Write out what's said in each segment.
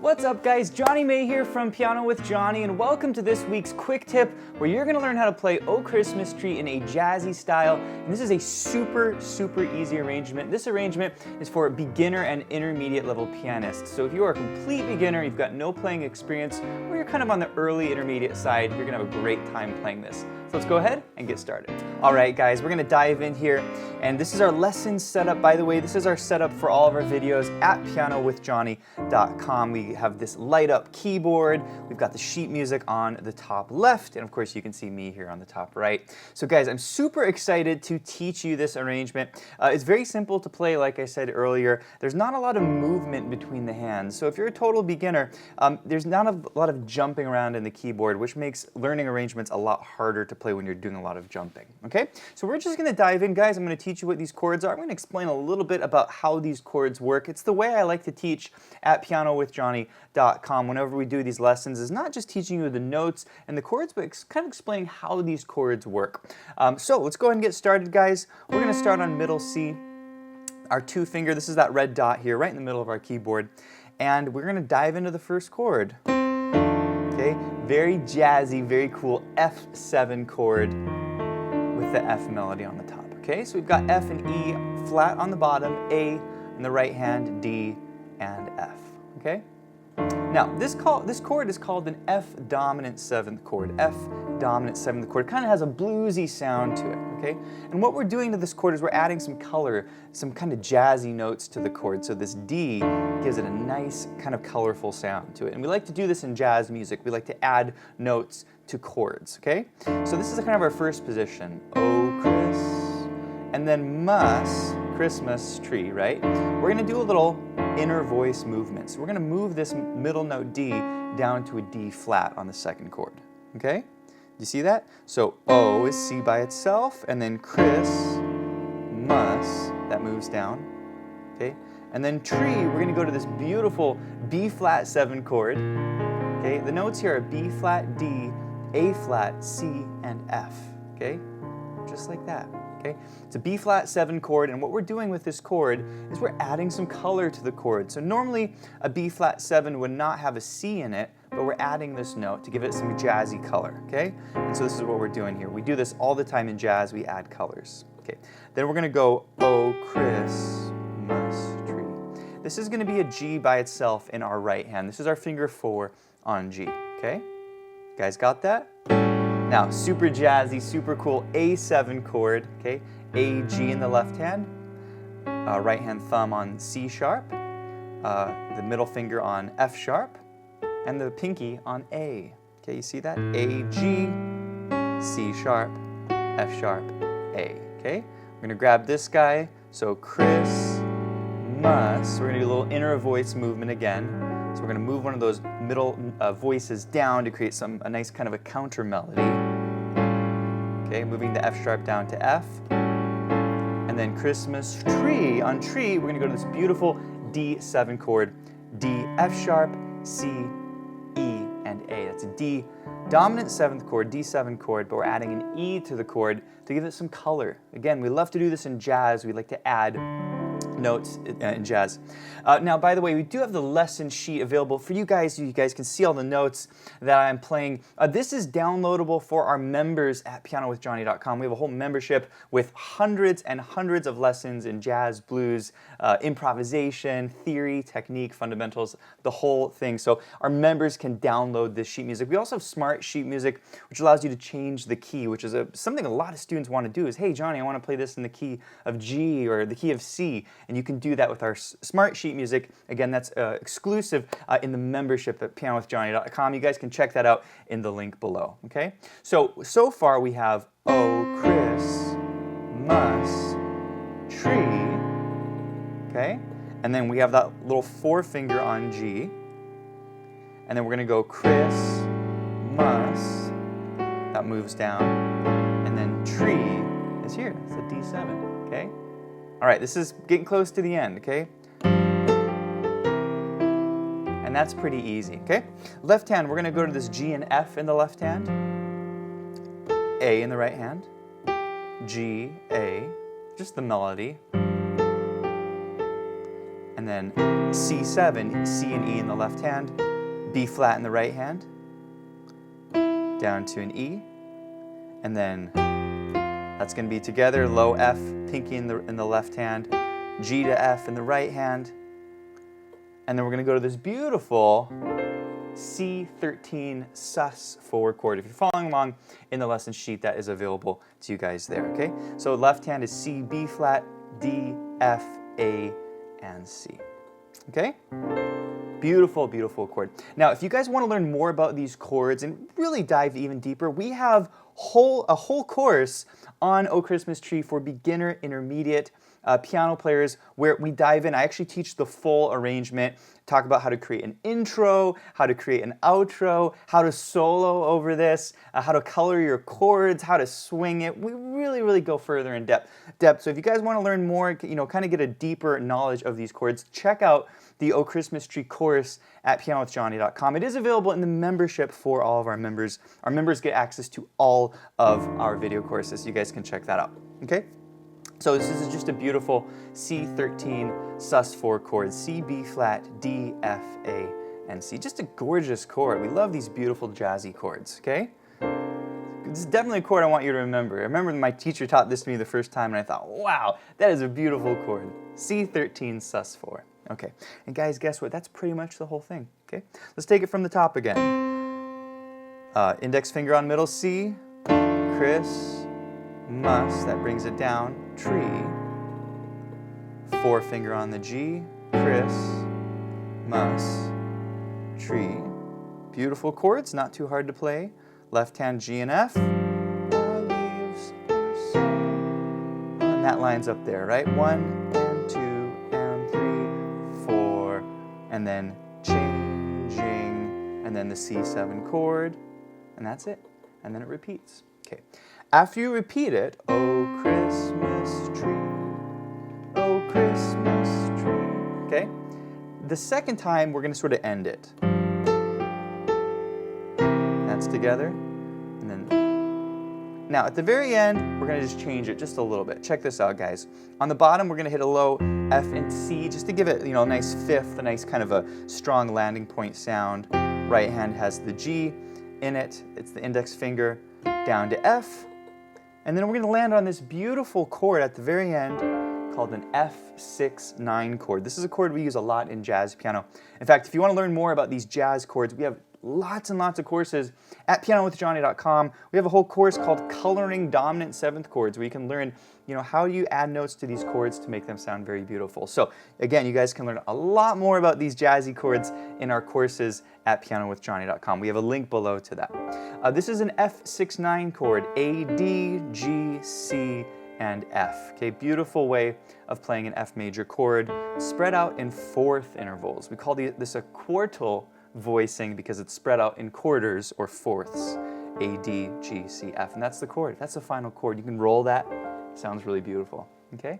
What's up guys, Jonny May here from Piano with Jonny, and welcome to this week's quick tip where you're going to learn how to play Oh Christmas Tree in a jazzy style. And this is a super easy arrangement. This arrangement is for beginner and intermediate level pianists. So if you are a complete beginner, you've got no playing experience, or you're kind of on the early intermediate side, you're going to have a great time playing this. So let's go ahead and get started. Alright guys, we're going to dive in here, and this is our lesson setup. By the way, this is our setup for all of our videos at pianowithjonny.com. We have this light up keyboard, we've got the sheet music on the top left, and of course you can see me here on the top right. So guys, I'm super excited to teach you this arrangement. It's very simple to play, like I said earlier. There's not a lot of movement between the hands, so if you're a total beginner, there's not a lot of jumping around in the keyboard, which makes learning arrangements a lot harder to play when you're doing a lot of jumping. Okay, so we're just going to dive in, guys. I'm going to teach you what these chords are. I'm going to explain a little bit about how these chords work. It's the way I like to teach at pianowithjonny.com whenever we do these lessons, is not just teaching you the notes and the chords, but kind of explaining how these chords work. So let's go ahead and get started, guys. We're going to start on middle C, our 2 finger. This is that red dot here, right in the middle of our keyboard. And we're going to dive into the first chord. Okay, very jazzy, very cool F7 chord with the F melody on the top. Okay, so we've got F and E flat on the bottom, A in the right hand, D and F. Okay. Now this chord is called an F dominant 7th chord. F dominant 7th chord. It kind of has a bluesy sound to it. Okay, and what we're doing to this chord is we're adding some color, some kind of jazzy notes to the chord. So this D gives it a nice kind of colorful sound to it. And we like to do this in jazz music. We like to add notes to chords. Okay, so this is kind of our first position. Oh Chris, and then mus, Christmas tree, right? We're going to do a little inner voice movement. So we're going to move this middle note D down to a D flat on the 2nd chord. Okay? Do you see that? So O is C by itself, and then Chris, mus, that moves down. Okay? And then tree, we're going to go to this beautiful B flat 7 chord. Okay? The notes here are B flat, D, A flat, C, and F. Okay? Just like that. Okay? It's a B flat 7 chord, and what we're doing with this chord is we're adding some color to the chord. So normally a B flat 7 would not have a C in it, but we're adding this note to give it some jazzy color. Okay? And so this is what we're doing here. We do this all the time in jazz. We add colors. Okay? Then we're going to go Oh Christmas tree. This is going to be a G by itself in our right hand. This is our finger 4 on G. Okay? You guys got that? Now, super jazzy, super cool A7 chord, okay? A, G in the left hand, right hand thumb on C sharp, the middle finger on F sharp, and the pinky on A. Okay, you see that? A, G, C sharp, F sharp, A. Okay? We're gonna grab this guy, so Chris, mus. We're gonna do a little inner voice movement again. So we're going to move one of those middle voices down to create a nice kind of a counter melody. Okay, moving the F sharp down to F. And then Christmas tree. On tree, we're going to go to this beautiful D7 chord. D, F sharp, C, E, and A. That's a D dominant 7th chord, D7 chord, but we're adding an E to the chord to give it some color. Again, we love to do this in jazz. We like to add notes in jazz. Now, by the way, we do have the lesson sheet available for you guys. You guys can see all the notes that I'm playing. This is downloadable for our members at pianowithjonny.com. We have a whole membership with hundreds and hundreds of lessons in jazz, blues, improvisation, theory, technique, fundamentals, the whole thing. So our members can download this sheet music. We also have smart sheet music, which allows you to change the key, which is something a lot of students want to do is, hey, Jonny, I want to play this in the key of G or the key of C. And you can do that with our smart sheet music. Again, that's exclusive in the membership at pianowithjonny.com. You guys can check that out in the link below. Okay? So far we have Oh Chris, mus, tree. Okay? And then we have that little 4 finger on G. And then we're going to go Chris, mus. That moves down. And then tree is here. It's a D7. Okay? All right, this is getting close to the end, okay? And that's pretty easy, okay? Left hand, we're going to go to this G and F in the left hand, A in the right hand, G, A, just the melody, and and then C7, C and E in the left hand, B flat in the right hand, down to an E, and then that's going to be together, low F, pinky in the left hand, G to F in the right hand, and then we're going to go to this beautiful C13 sus4 chord. If you're following along in the lesson sheet, that is available to you guys there, okay? So left hand is C, B flat, D, F, A, and C, okay? Beautiful, beautiful chord. Now, if you guys want to learn more about these chords and really dive even deeper, we have a whole course on O Christmas Tree for beginner, intermediate piano players where we dive in. I actually teach the full arrangement, talk about how to create an intro, how to create an outro, how to solo over this, how to color your chords, how to swing it. We really go further in depth. So if you guys want to learn more, kind of get a deeper knowledge of these chords, check out the O Christmas Tree course at pianowithjohnny.com. It is available in the membership for all of our members. Our members get access to all of our video courses. You guys can check that out, okay? So this is just a beautiful C13 sus4 chord, C, B flat, D, F, A, and C. Just a gorgeous chord. We love these beautiful jazzy chords, okay? This is definitely a chord I want you to remember. I remember my teacher taught this to me the first time and I thought, wow, that is a beautiful chord. C13 sus4. Okay, and guys, guess what? That's pretty much the whole thing, okay? Let's take it from the top again. Index finger on middle C, Chris, mus, that brings it down, tree, forefinger on the G, Chris, mus, tree. Beautiful chords, not too hard to play. Left hand G and F, and that lines up there, right? 1 and 2 and 3, 4, and then changing, and then the C7 chord, and that's it. And then it repeats. Okay. After you repeat it, oh Christmas tree, oh Christmas tree, okay? The second time, we're going to sort of end it. That's together. And then, now at the very end, we're going to just change it just a little bit. Check this out, guys. On the bottom, we're going to hit a low F and C just to give it, a nice fifth, a nice kind of a strong landing point sound. Right hand has the G in it. It's the index finger down to F. And then we're going to land on this beautiful chord at the very end called an F6-9 chord. This is a chord we use a lot in jazz piano. In fact, if you want to learn more about these jazz chords, we have lots and lots of courses at pianowithjohnny.com. We have a whole course called Coloring Dominant Seventh Chords where you can learn, how you add notes to these chords to make them sound very beautiful. So again, you guys can learn a lot more about these jazzy chords in our courses at pianowithjohnny.com. We have a link below to that. This is an F6-9 chord, A, D, G, C, and F. Okay, beautiful way of playing an F major chord spread out in fourth intervals. We call this a quartal voicing because it's spread out in quarters or fourths. A, D, G, C, F. And that's the chord. That's the final chord. You can roll that. It sounds really beautiful. Okay?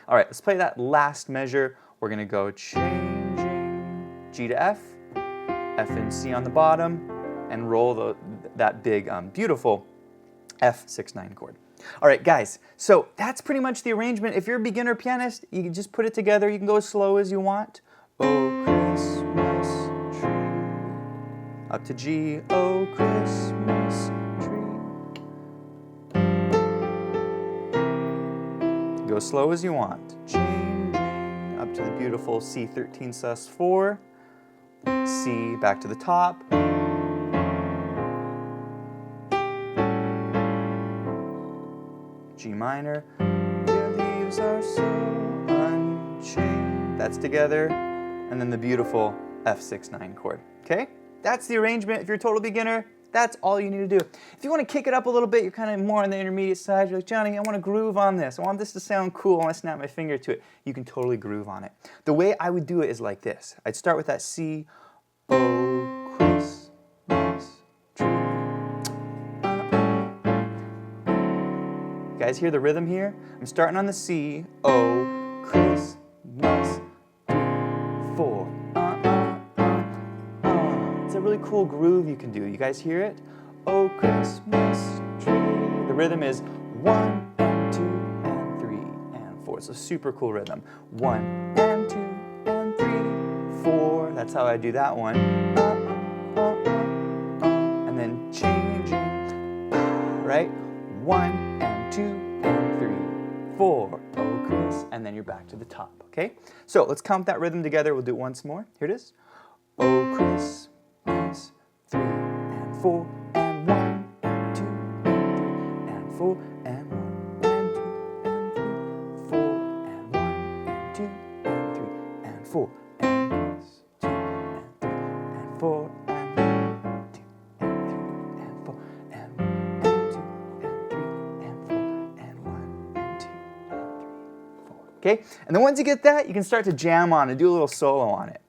All right, let's play that last measure. We're going to go changing G to F, F and C on the bottom, and roll that big, beautiful F6-9 chord. All right, guys, so that's pretty much the arrangement. If you're a beginner pianist, you can just put it together. You can go as slow as you want. Oh, Christmas tree. Up to G, oh, Christmas tree. Go as slow as you want. Changing up to the beautiful C13 sus4. C back to the top. G minor. Your leaves are so unchained. That's together. And then the beautiful F6-9 chord. Okay? That's the arrangement. If you're a total beginner, that's all you need to do. If you want to kick it up a little bit, you're kind of more on the intermediate side. You're like, Johnny, I want to groove on this. I want this to sound cool. I want to snap my finger to it. You can totally groove on it. The way I would do it is like this. I'd start with that C, oh, Christmas tree. You guys hear the rhythm here? I'm starting on the C, oh, Christmas, 3, 4. It's a really cool groove you can do. You guys hear it? Oh, Christmas tree. The rhythm is 1 and 2 and 3 and 4. It's a super cool rhythm. 1 and 2 and That's how I do that one. And then changing, right? 1 and 2 and 3, 4, oh Chris, and then you're back to the top, okay? So let's count that rhythm together. We'll do it once more. Here it is. Oh Christmas, 3 and 4 and 1 and 2 and 3 and 4 and 1 and 2 and 3, 4 and 1 and 2 and 3 and 4 and 2 and 3 and 4 and 1, 2 and 3 and 4 and 1 and 2 and 3 and 4 and 1 and 2 and 3, 4. Okay? And then once you get that, you can start to jam on and do a little solo on it.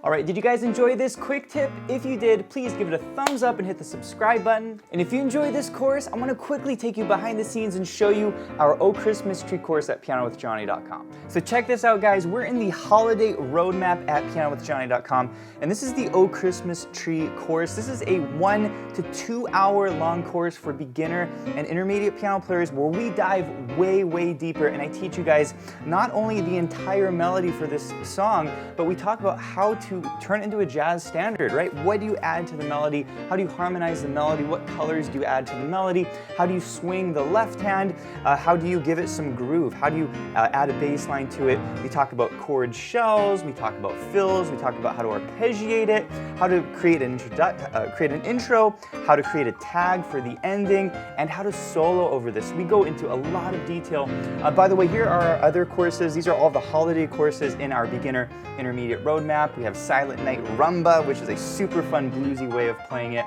Alright, did you guys enjoy this quick tip? If you did, please give it a thumbs up and hit the subscribe button. And if you enjoyed this course, I'm going to quickly take you behind the scenes and show you our Oh Christmas Tree course at pianowithjohnny.com. So check this out, guys. We're in the holiday roadmap at pianowithjohnny.com, and this is the Oh Christmas Tree course. This is a 1 to 2 hour long course for beginner and intermediate piano players where we dive way, way deeper, and I teach you guys not only the entire melody for this song, but we talk about how to turn it into a jazz standard, right? What do you add to the melody? How do you harmonize the melody? What colors do you add to the melody? How do you swing the left hand? How do you give it some groove? How do you add a bass line to it? We talk about chord shells, we talk about fills, we talk about how to arpeggiate it, how to create an intro, how to create a tag for the ending, and how to solo over this. We go into a lot of detail. By the way, here are our other courses. These are all the holiday courses in our beginner intermediate roadmap. We have Silent Night Rumba, which is a super fun bluesy way of playing it.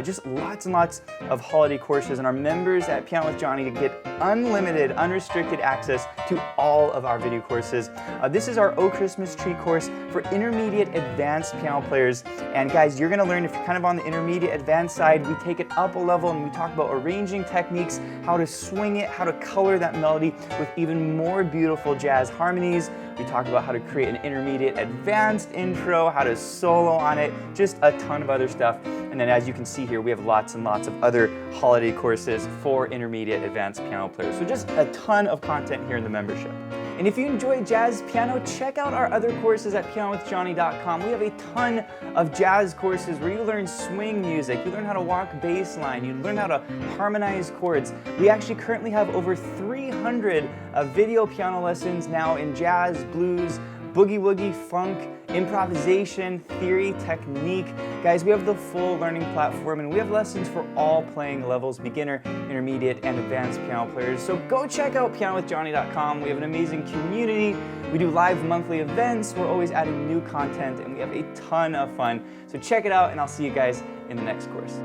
Just lots and lots of holiday courses, and our members at Piano with Johnny get unlimited, unrestricted access to all of our video courses. This is our Oh Christmas Tree course for intermediate advanced piano players. And guys, you're gonna learn, if you're kind of on the intermediate advanced side, we take it up a level and we talk about arranging techniques, how to swing it, how to color that melody with even more beautiful jazz harmonies. We talk about how to create an intermediate advanced intro, how to solo on it, just a ton of other stuff. And then as you can see here, we have lots and lots of other holiday courses for intermediate advanced piano players. So just a ton of content here in the membership. And if you enjoy jazz piano, check out our other courses at pianowithjohnny.com. We have a ton of jazz courses where you learn swing music, you learn how to walk bass line, you learn how to harmonize chords. We actually currently have over 300 video piano lessons now in jazz, blues, boogie woogie, funk, improvisation, theory, technique. Guys, we have the full learning platform and we have lessons for all playing levels, beginner, intermediate, and advanced piano players. So go check out pianowithjohnny.com. We have an amazing community. We do live monthly events. We're always adding new content and we have a ton of fun. So check it out and I'll see you guys in the next course.